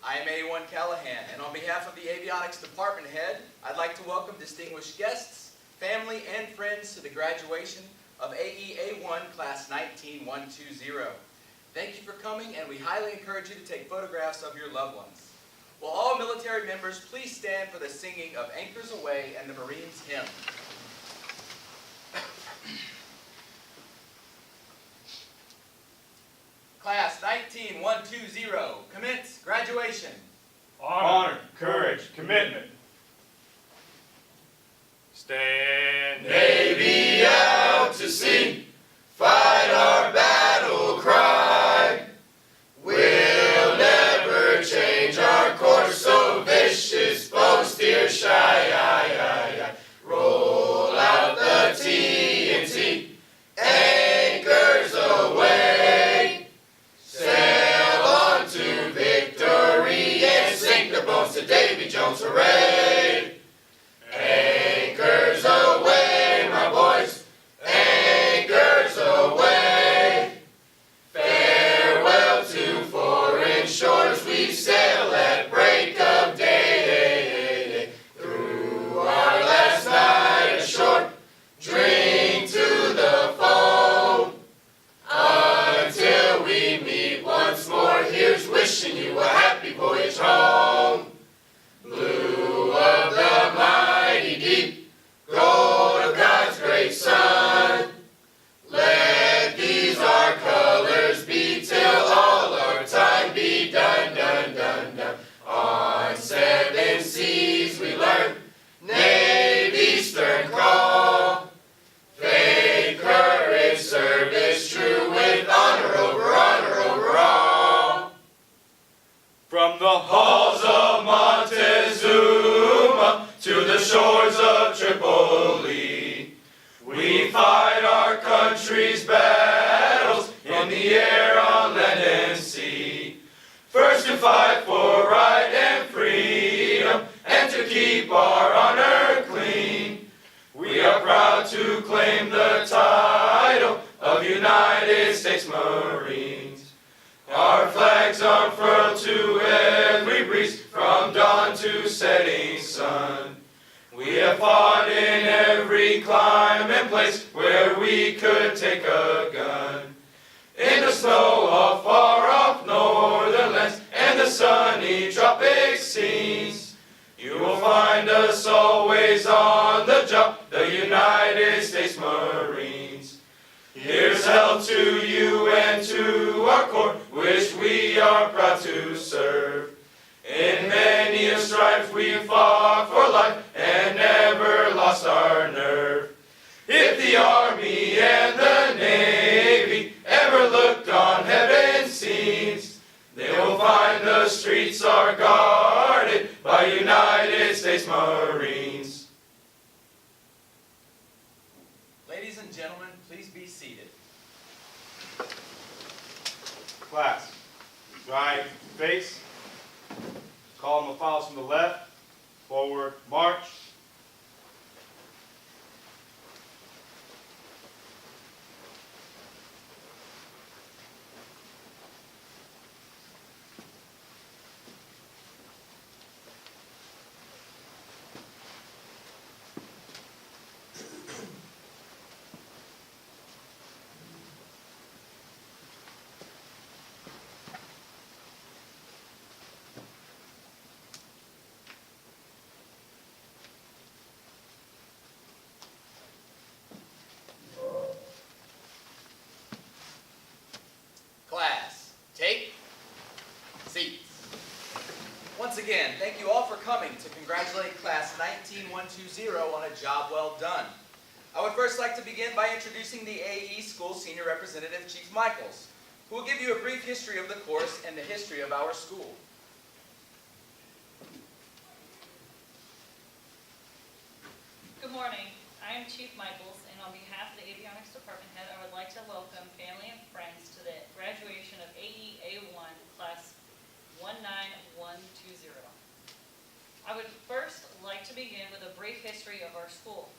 I am A1 Callahan, and on behalf of the Avionics Department Head, I'd like to welcome distinguished guests, family, and friends to the graduation of AE-A1 Class 19120. Thank you for coming, and we highly encourage you to take photographs of your loved ones. Will all military members please stand for the singing of Anchors Aweigh and the Marines Hymn. Class 19120, commence graduation. Honor, courage, commitment. Stand. Navy out to sea, fight our battle cry. We'll never change our course, so vicious foes steer shy. Roll out the TNT, anchors aweigh. Sail on to victory and sink the bones to Davy Jones, hooray! Anchors aweigh, my boys, anchors aweigh. Farewell to foreign shores, we sail at break of day. Through our last night ashore, drink to the foam. Until we meet once more, here's wishing you a happy voyage home. Blue of the mighty deep, gold of God's great sun. Let these our colors be till all our time be done. On 7 seas we learn Navy's stern call. Faith, courage, service true with honor over all. From the halls of Montezuma to the shores of Tripoli, we fight our country's battles in the air, on land and sea. First to fight for right and freedom, and to keep our honor clean. We are proud to claim the title of United States Marines. Our flags unfurled to every breeze, from dawn to setting sun. We have fought in every clime and place where we could take a gun. In the snow of far-off northern lands and the sunny tropic scenes, you will find us always on the job, the United States Marines. Here's health to you and to our corps, which we are proud to serve. In many a strife we fought for life and never lost our nerve. If the Army and the Navy ever looked on heaven's scenes, they will find the streets are guarded by United States Marines. Ladies and gentlemen, please be seated. Class, right face, column of files from the left, forward march. Class, take seats. Once again, thank you all for coming to congratulate Class 19120 on a job well done. I would first like to begin by introducing the AE School Senior Representative, Chief Michaels, who will give you a brief history of the course and the history of our school. Good morning. I am Chief Michaels, and on behalf of the Avionics Department Head, I would like to welcome family and friends to the graduation of AE-A1 Class 19120. I would first like to begin with a brief history of our school.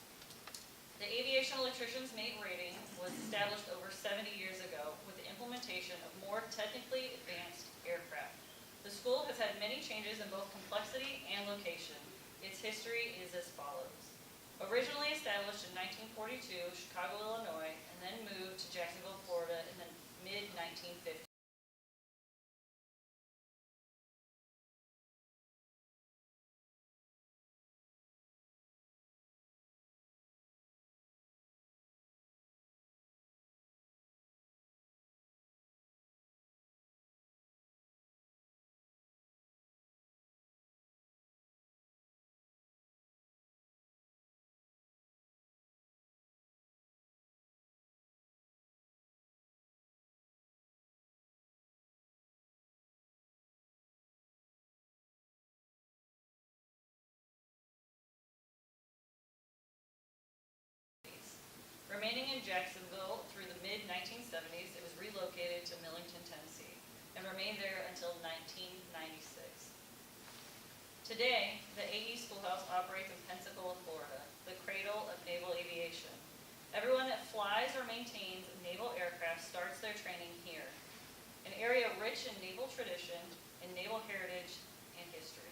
The Aviation Electrician's Mate rating was established over 70 years ago with the implementation of more technically advanced aircraft. The school has had many changes in both complexity and location. Its history is as follows. Originally established in 1942, Chicago, Illinois, and then moved to Jacksonville, Florida in the mid-1950s. Remaining in Jacksonville through the mid-1970s, it was relocated to Millington, Tennessee, and remained there until 1996. Today, the AE Schoolhouse operates in Pensacola, Florida, the cradle of naval aviation. Everyone that flies or maintains naval aircraft starts their training here, an area rich in naval tradition and naval heritage and history.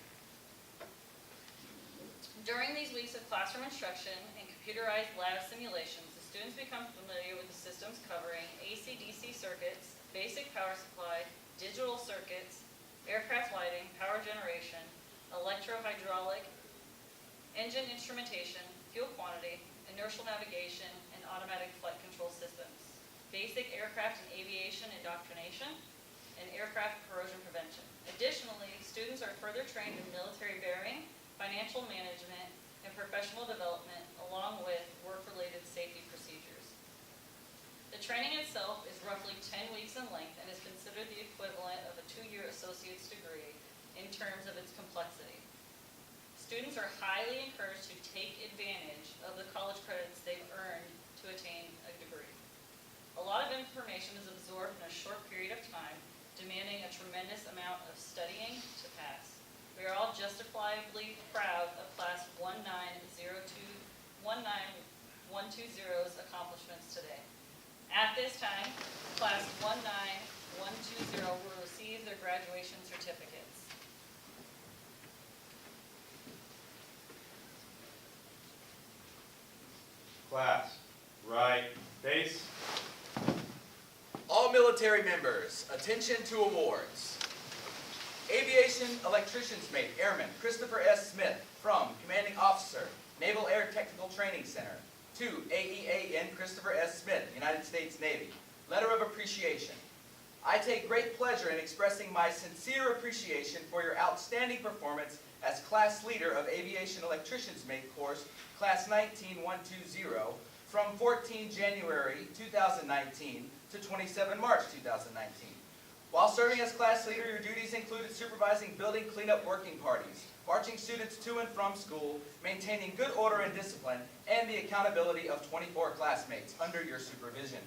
During these weeks of classroom instruction and computerized lab simulations, the students become familiar with the systems covering AC/DC circuits, basic power supply, digital circuits, aircraft lighting, power generation, electro-hydraulic, engine instrumentation, fuel quantity, inertial navigation, and automatic flight control systems, basic aircraft and aviation indoctrination, and aircraft corrosion prevention. Additionally, students are further trained in military bearing, financial management, and professional development, along with work-related safety procedures. The training itself is roughly 10 weeks in length and is considered the equivalent of a 2-year associate's degree in terms of its complexity. Students are highly encouraged to take advantage of the college credits they've earned to attain a degree. A lot of information is absorbed in a short period of time, demanding a tremendous amount of studying to pass. We are all justifiably proud of Class 19120's accomplishments today. At this time, Class 19120 will receive their graduation certificates. Class, right face. All military members, attention to awards. Aviation Electrician's Mate Airman Christopher S. Smith from Commanding Officer, Naval Air Technical Training Center. To AEAN Christopher S. Smith, United States Navy. Letter of Appreciation. I take great pleasure in expressing my sincere appreciation for your outstanding performance as class leader of Aviation Electrician's Mate course, Class 19120, from 14 January 2019 to 27 March 2019. While serving as class leader, your duties included supervising building cleanup working parties, marching students to and from school, maintaining good order and discipline, and the accountability of 24 classmates under your supervision.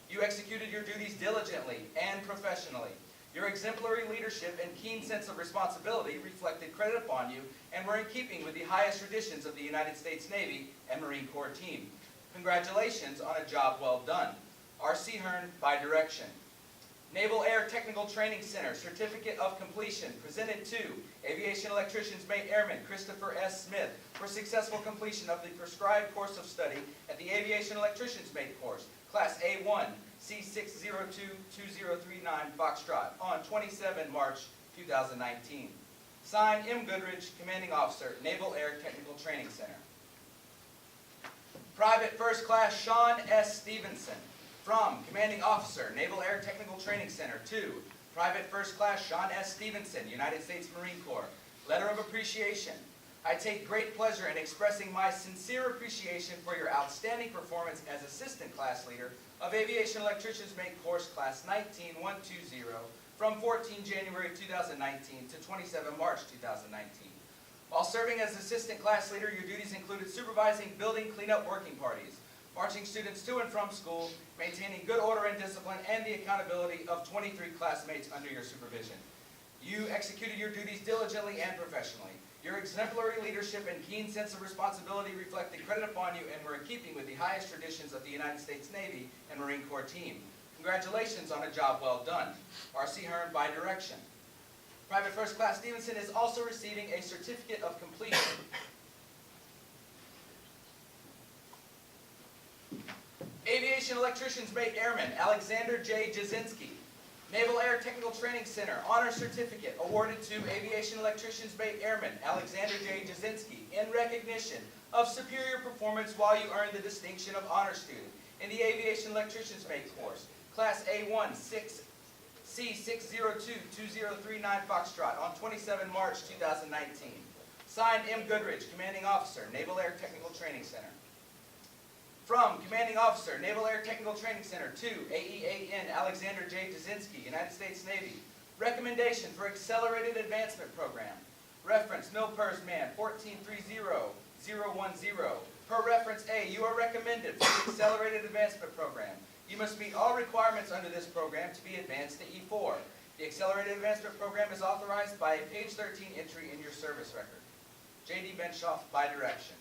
You executed your duties diligently and professionally. Your exemplary leadership and keen sense of responsibility reflected credit upon you and were in keeping with the highest traditions of the United States Navy and Marine Corps team. Congratulations on a job well done. R.C. Hearn by direction. Naval Air Technical Training Center Certificate of Completion presented to Aviation Electrician's Mate Airman Christopher S. Smith for successful completion of the prescribed course of study at the Aviation Electrician's Mate course, Class A1, C6022039 Foxtrot on 27 March 2019. Signed, M. Goodrich, Commanding Officer, Naval Air Technical Training Center. Private First Class Sean S. Stevenson, from Commanding Officer, Naval Air Technical Training Center, to Private First Class Sean S. Stevenson, United States Marine Corps. Letter of Appreciation. I take great pleasure in expressing my sincere appreciation for your outstanding performance as Assistant Class Leader of Aviation Electrician's Mate Course Class 19120 from 14 January 2019 to 27 March 2019. While serving as Assistant Class Leader, your duties included supervising building cleanup working parties, marching students to and from school, maintaining good order and discipline, and the accountability of 23 classmates under your supervision. You executed your duties diligently and professionally. Your exemplary leadership and keen sense of responsibility reflected credit upon you and were in keeping with the highest traditions of the United States Navy and Marine Corps team. Congratulations on a job well done. R.C. Hearn by direction. Private First Class Stevenson is also receiving a certificate of completion. Aviation Electrician's Mate Airman Alexander J. Jasinski. Naval Air Technical Training Center Honor Certificate awarded to Aviation Electrician's Mate Airman Alexander J. Jasinski in recognition of superior performance while you earned the distinction of Honor Student in the Aviation Electrician's Mate course, Class A1 C602-2039 Foxtrot on 27 March 2019. Signed, M. Goodrich, Commanding Officer, Naval Air Technical Training Center. From Commanding Officer, Naval Air Technical Training Center to AEAN Alexander J. Jasinski, United States Navy. Recommendation for Accelerated Advancement Program. Reference MilPERS Man 1430010. Per reference A, you are recommended for the Accelerated Advancement Program. You must meet all requirements under this program to be advanced to E4. The Accelerated Advancement Program is authorized by a page 13 entry in your service record. J.D. Benshoff, by direction.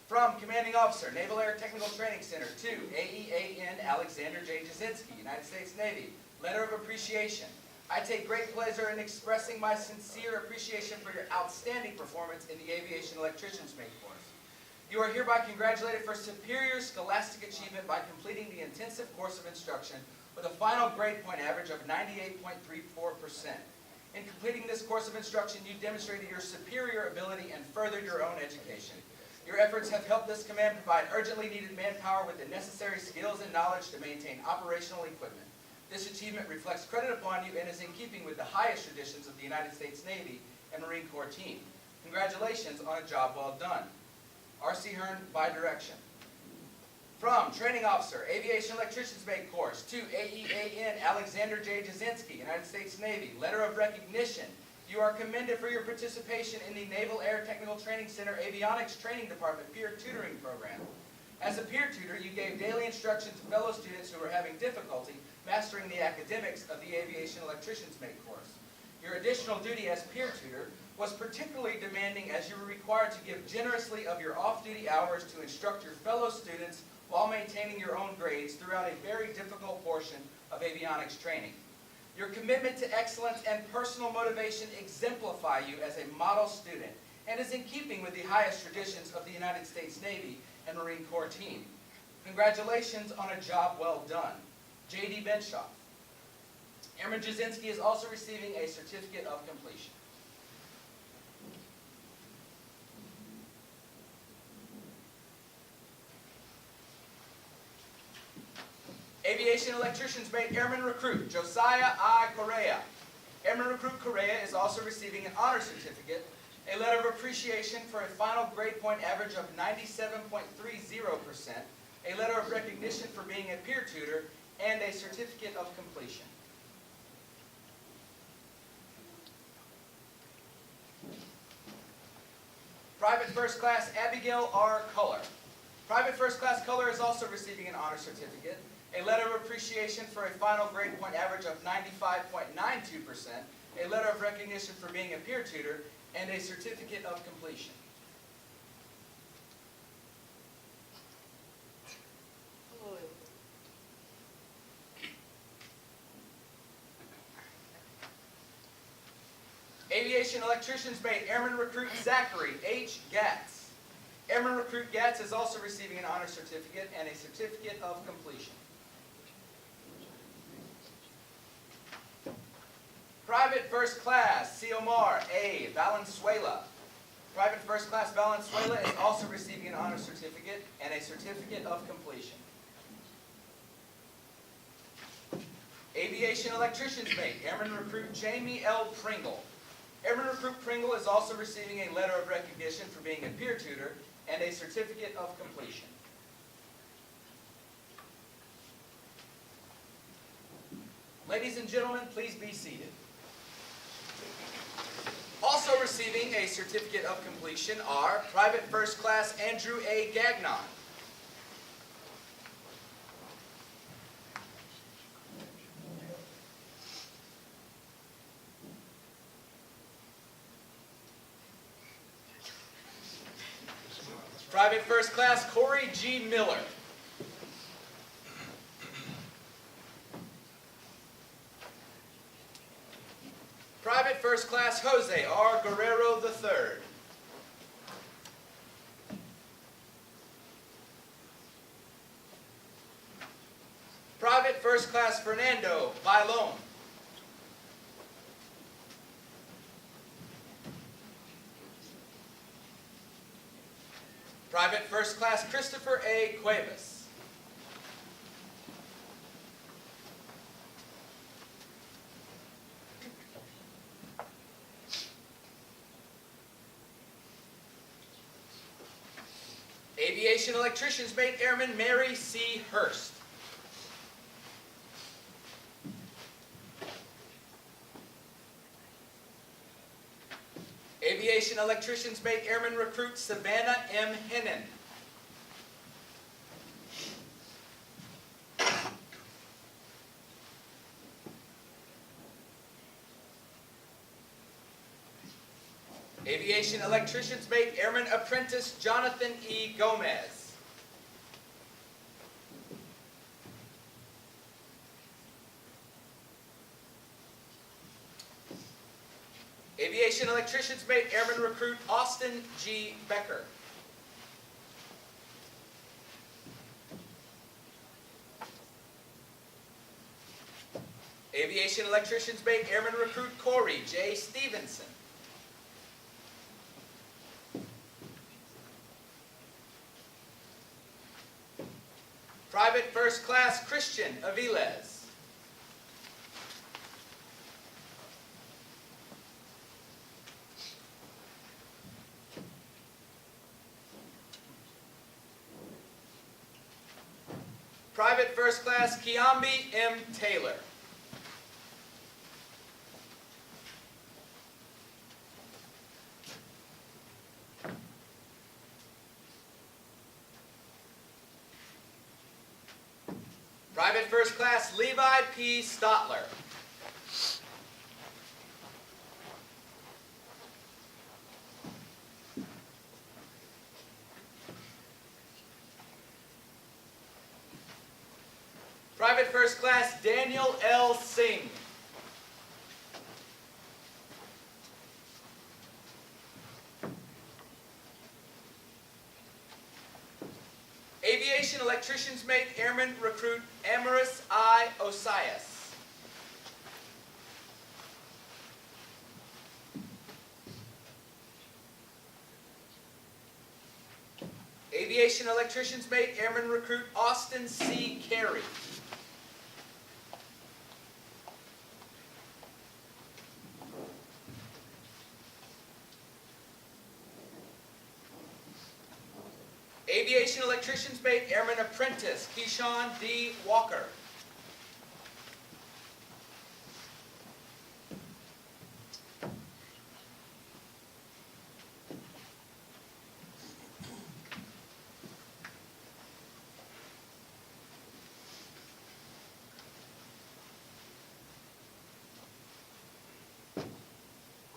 From Commanding Officer, Naval Air Technical Training Center to AEAN Alexander J. Jasinski, United States Navy. Letter of appreciation. I take great pleasure in expressing my sincere appreciation for your outstanding performance in the Aviation Electrician's Mate course. You are hereby congratulated for superior scholastic achievement by completing the intensive course of instruction with a final grade point average of 98.34%. In completing this course of instruction, you demonstrated your superior ability and furthered your own education. Your efforts have helped this command provide urgently needed manpower with the necessary skills and knowledge to maintain operational equipment. This achievement reflects credit upon you and is in keeping with the highest traditions of the United States Navy and Marine Corps team. Congratulations on a job well done. R.C. Hearn, by direction. From Training Officer, Aviation Electrician's Mate course to AEAN Alexander J. Jasinski, United States Navy. Letter of recognition. You are commended for your participation in the Naval Air Technical Training Center Avionics Training Department Peer Tutoring Program. As a peer tutor, you gave daily instruction to fellow students who were having difficulty mastering the academics of the Aviation Electrician's Mate course. Your additional duty as peer tutor was particularly demanding as you were required to give generously of your off-duty hours to instruct your fellow students while maintaining your own grades throughout a very difficult portion of avionics training. Your commitment to excellence and personal motivation exemplify you as a model student and is in keeping with the highest traditions of the United States Navy and Marine Corps team. Congratulations on a job well done. J.D. Benshoff. Airman Jasinski is also receiving a certificate of completion. Aviation Electrician's Mate Airman Recruit Josiah I. Correa. Airman Recruit Correa is also receiving an honor certificate, a letter of appreciation for a final grade point average of 97.30%, a letter of recognition for being a peer tutor, and a certificate of completion. Private First Class Abigail R. Culler. Private First Class Culler is also receiving an honor certificate, a letter of appreciation for a final grade point average of 95.92%, a letter of recognition for being a peer tutor, and a certificate of completion. Aviation Electrician's Mate Airman Recruit Zachary H. Gatz. Airman Recruit Gatz is also receiving an honor certificate and a certificate of completion. Private First Class Ciomar A. Valenzuela. Private First Class Valenzuela is also receiving an honor certificate and a certificate of completion. Aviation Electrician's Mate Airman Recruit Jamie L. Pringle. Airman Recruit Pringle is also receiving a letter of recognition for being a peer tutor and a certificate of completion. Ladies and gentlemen, please be seated. Also receiving a certificate of completion are Private First Class Andrew A. Gagnon. Private First Class Corey G. Miller. Private First First Class Jose R. Guerrero III. Private First Class Fernando Bailon. Private First Class Christopher A. Cuevas. Aviation Electrician's Mate Airman Mary C. Hurst. Aviation Electrician's Mate Airman Recruit Savannah M. Hennon. Aviation Electrician's Mate Airman Apprentice Jonathan E. Gomez. Aviation Electrician's Mate Airman Recruit Austin G. Becker. Aviation Electrician's Mate Airman Recruit Corey J. Stevenson. Private First Class Christian Aviles. Private First Class Kiambi M. Taylor. Private First Class Levi P. Stotler. Private First Class Daniel L. Singh. Aviation Electrician's Mate Airman Recruit Amaris I. Osias. Aviation Electrician's Mate Airman Recruit Austin C. Carey. Aviation Electrician's Mate Airman Apprentice Keyshawn D. Walker.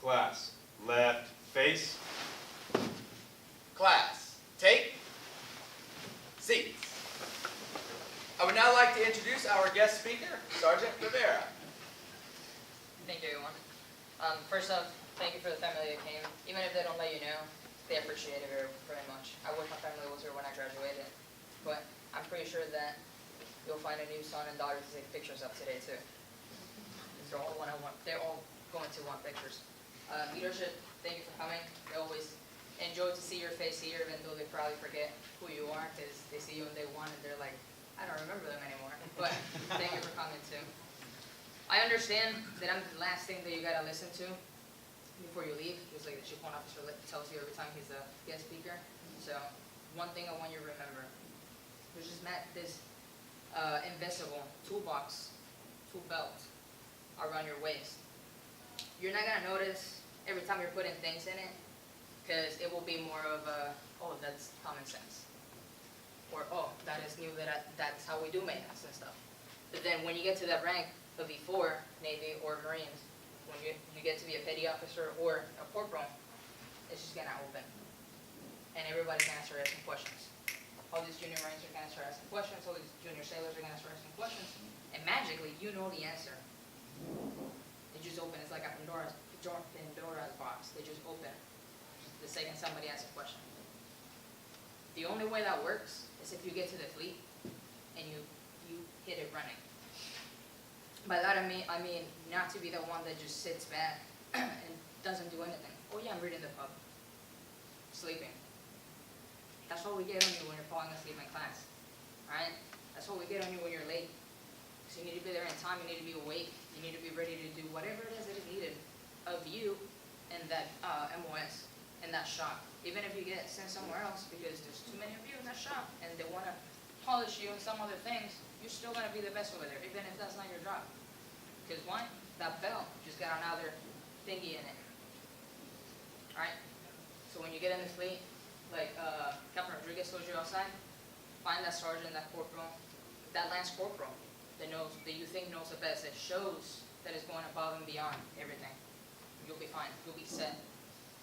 Class, left face. Class, take seats. I would now like to introduce our guest speaker, Sergeant Rivera. Thank you, everyone. First off, thank you for the family that came. Even if they don't let you know, they appreciate it very much. I wish my family was here when I graduated, but I'm pretty sure that you'll find a new son and daughter to take pictures of today too. They're all going to want pictures. Leadership, thank you for coming. They always enjoy to see your face here, even though they probably forget who you are, because they see you on day one and they're like, I don't remember them anymore. But thank you for coming too. I understand that I'm the last thing that you gotta listen to before you leave, just like the chief one officer tells you every time he's a guest speaker. So one thing I want you to remember: there's just this invisible tool belt around your waist. You're not gonna notice every time you're putting things in it, because it will be more of a, oh, that's common sense, or oh, that is new, that's how we do maintenance and stuff. But then when you get to that rank of E4, Navy or Marines, when you get to be a petty officer or a corporal, it's just gonna open, and everybody's gonna start asking questions. All these junior Marines are gonna start asking questions. All these junior sailors are gonna start asking questions, and magically, you know the answer. It just opens. It's like a Pandora's box. They just open the second somebody asks a question. The only way that works is if you get to the fleet and you hit it running. By that I mean not to be the one that just sits back and doesn't do anything. Oh yeah, I'm reading the pub. Sleeping. That's what we get on you when you're falling asleep in class. Alright? That's what we get on you when you're late. So you need to be there in time, you need to be awake, you need to be ready to do whatever it is that is needed of you in that MOS, in that shop. Even if you get sent somewhere else because there's too many of you in that shop and they want to polish you and some other things, you're still going to be the best over there, even if that's not your job. Because why? That belt just got another thingy in it. Alright? So when you get in the fleet, like Captain Rodriguez told you outside, find that sergeant, that corporal, that lance corporal that you think knows the best, that shows that it's going above and beyond everything. You'll be fine. You'll be set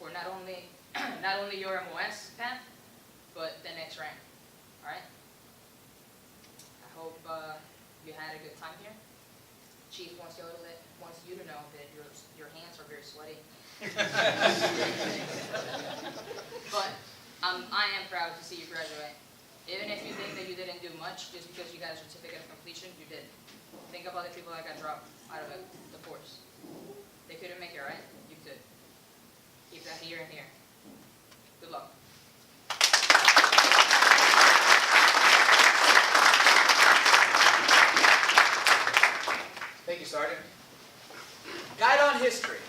for not only your MOS path, but the next rank. All right. I hope you had a good time here. Chief wants you to know that your hands are very sweaty. But I am proud to see you graduate. Even if you think that you didn't do much just because you got a certificate of completion, you did. Think about the people that got dropped out of the force. They couldn't make it, right? You could. Keep that here and here. Good luck. Thank you, Sergeant. Guidon history.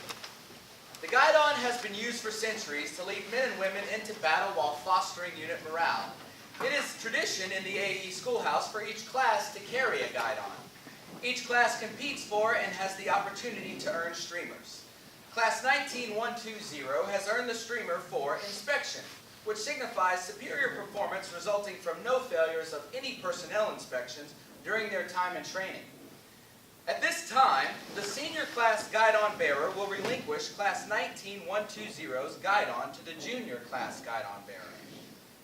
The Guidon has been used for centuries to lead men and women into battle while fostering unit morale. It is tradition in the AE schoolhouse for each class to carry a Guidon. Each class competes for and has the opportunity to earn streamers. Class 19120 has earned the streamer for inspection, which signifies superior performance resulting from no failures of any personnel inspections during their time in training. At this time, the senior class Guidon bearer will relinquish class 19120's Guidon to the junior class Guidon bearer.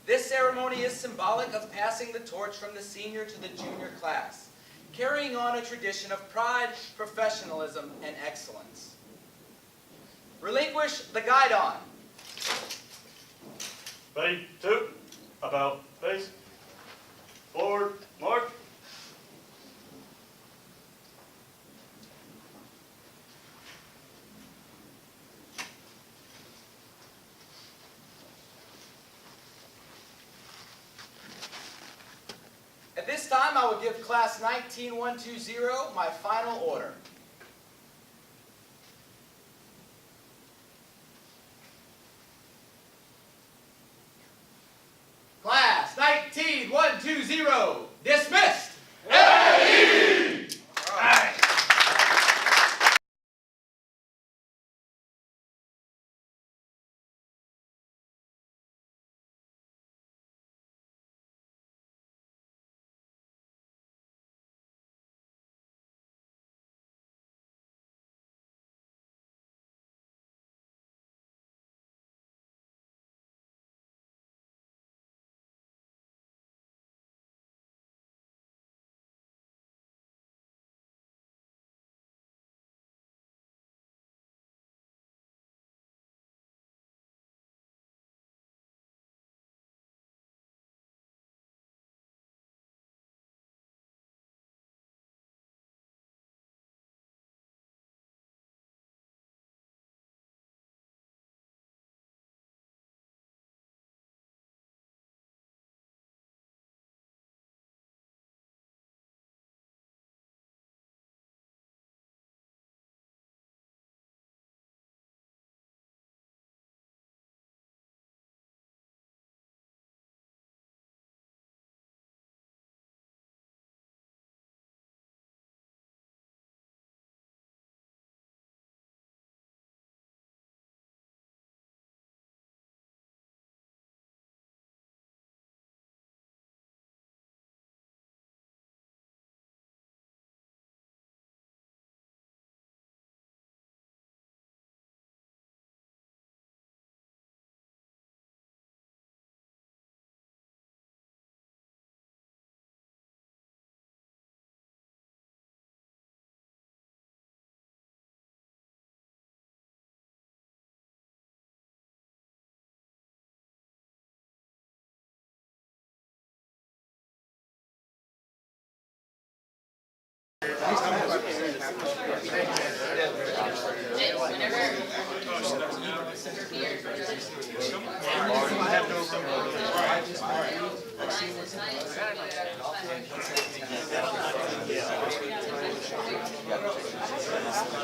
This ceremony is symbolic of passing the torch from the senior to the junior class, carrying on a tradition of pride, professionalism, and excellence. Relinquish the Guidon. Ready, two, about, face, forward, march. At this time, I will give class 19120 my final order. Class 19120, dismissed!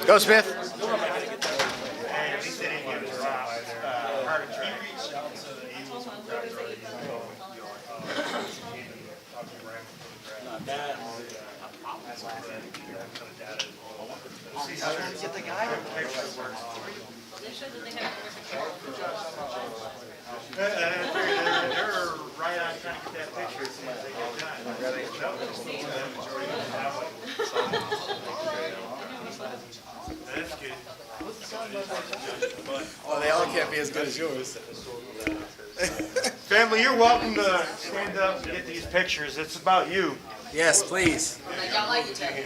Go, Smith. They showed that they had They're right on trying to get that picture as soon as they get done. That's good. Oh, they all can't be as good as yours. Family, you're welcome to stand up and get these pictures. It's about you. Yes, please. Like, y'all like each other.